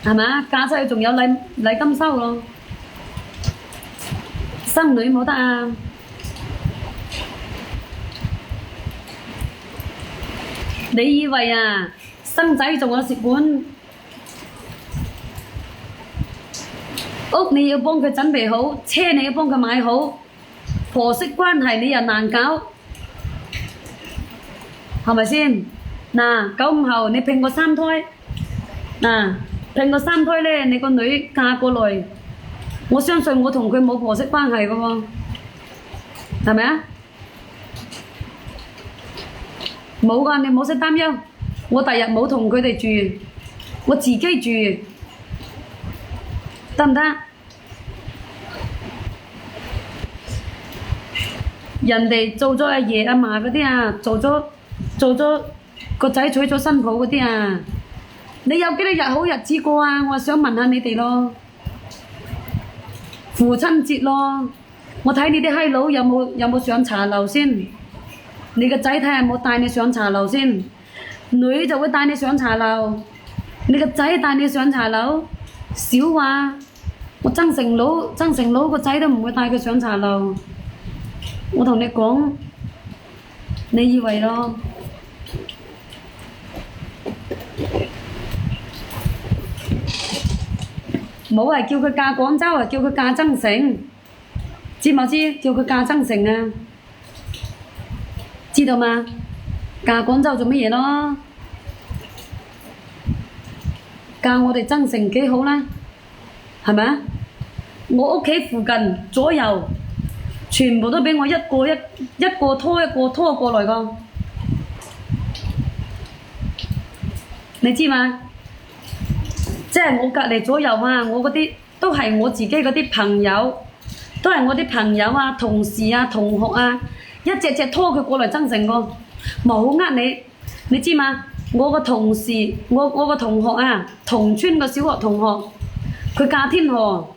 係嘛？嫁出去仲有禮金收咯，生女冇得啊！你以為啊，生仔仲有蝕本？屋你要幫佢準備好，車你要幫佢買好，婆媳關係你又難搞，係咪先？嗱，95後你拼過3胎，嗱拼過3胎咧，你個女嫁過來，我相信我同佢冇婆媳關係嘅喎，係咪啊？冇㗎，你冇使擔憂，我第日冇同佢哋住，我自己住，得唔得？人哋做咗阿爺阿嫲嗰啲啊，做咗個仔娶咗新抱嗰啲啊，你有幾多日好日子過啊？我想問下你哋咯，父親節咯，我睇你啲閪佬有冇上茶樓先？你個仔睇下有冇帶你上茶樓先？女就會帶你上茶樓，你個仔帶你上茶樓，少話！我曾成佬個仔都唔會帶佢上茶樓。我同你講，你以為咯？冇係叫佢嫁廣州，係叫佢嫁增城，知冇知？叫佢嫁增城啊！知道嘛？嫁廣州做乜嘢咯？嫁我哋增城幾好啦，係咪啊？我屋企附近左右全部都俾我一個拖過來個，你知嘛？即係我隔離左右啊，我嗰啲都係我自己嗰啲朋友，都係我啲朋友啊、同事啊、同學啊。一隻拖佢過嚟增城個，冇呃你，你知嘛？我個同事，我個同學啊，同村個小學同學，佢嫁天河，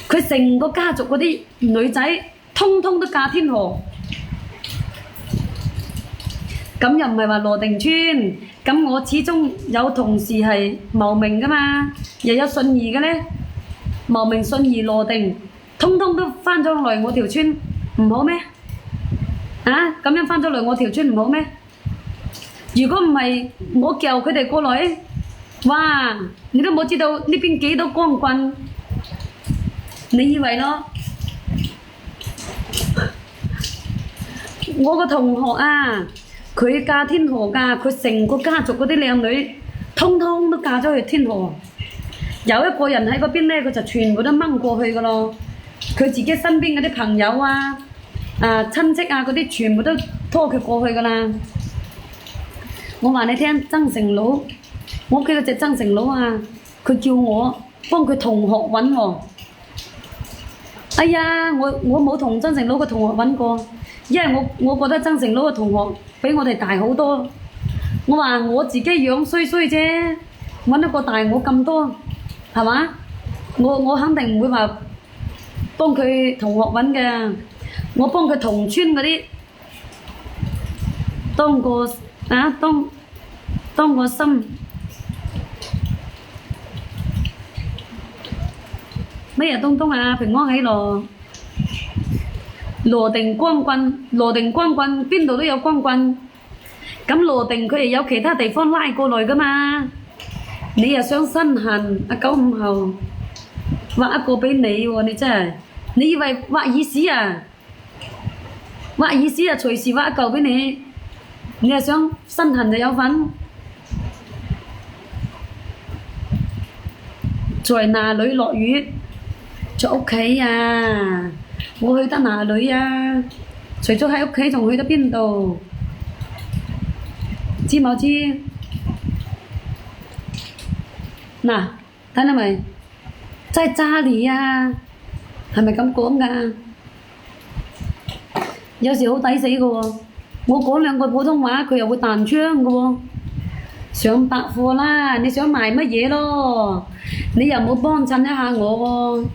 佢成個家族嗰啲女仔，通通都嫁天河。咁又唔係話羅定村，咁我始終有同事係茂名噶嘛，又有信義嘅咧，茂名、信義、羅定，通通都翻咗嚟我條村，唔好咩？啊，咁樣翻咗嚟我條村唔好咩？如果唔係我叫佢哋過來，哇！你都冇知道呢邊幾多光棍，你以為咯？我個同學啊，佢嫁天河㗎，佢成個家族嗰啲靚女，通通都嫁咗去天河。有一個人喺嗰邊咧，佢就全部都掹過去㗎咯。佢自己身邊嗰啲朋友啊〜親戚啊嗰啲全部都拖佢過去㗎啦！我話你聽，增城佬，我屋企嗰隻增城佬啊，佢叫我幫佢同學揾喎。哎呀，我冇同增城佬個同學揾過，因為我覺得增城佬個同學比我哋大好多。我話我自己樣衰衰啫，揾一個大我咁多，係嘛？我肯定唔會話幫佢同學揾嘅。我幫佢同村嗰啲當個心乜嘢東東啊？平安喜樂，羅定光棍邊度都有光棍，咁羅定佢哋有其他地方拉過來㗎嘛？你又想身痕啊？95後畫一個俾你喎，你真係，你以為畫耳屎啊？畫耳屎啊，隨時畫一嚿俾你，你係想身痕就有份。在哪裏落雨？在屋企啊！我去得哪裏啊？除咗喺屋企，仲去得邊度？知冇知？嗱，睇到未？真係渣你啊！係咪咁講㗎？有時好抵死嘅喎，我講兩句普通話，佢又會彈槍嘅喎。上百貨啦，你想賣乜嘢咯？你又冇幫襯一下我喎，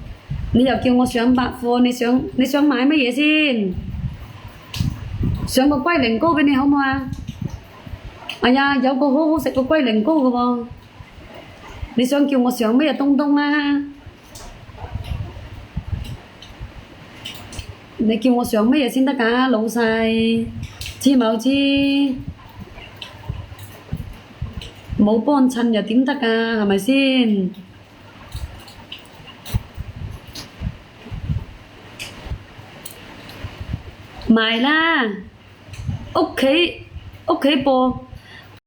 你又叫我上百貨，你想買乜嘢先？上個龜苓膏俾你好唔好啊？哎呀，有個好好食嘅龜苓膏嘅喎，你想叫我上咩東東啊？你叫我上咩先得㗎，老細？知冇知？冇幫襯又點得㗎？係咪先？賣啦！屋企播。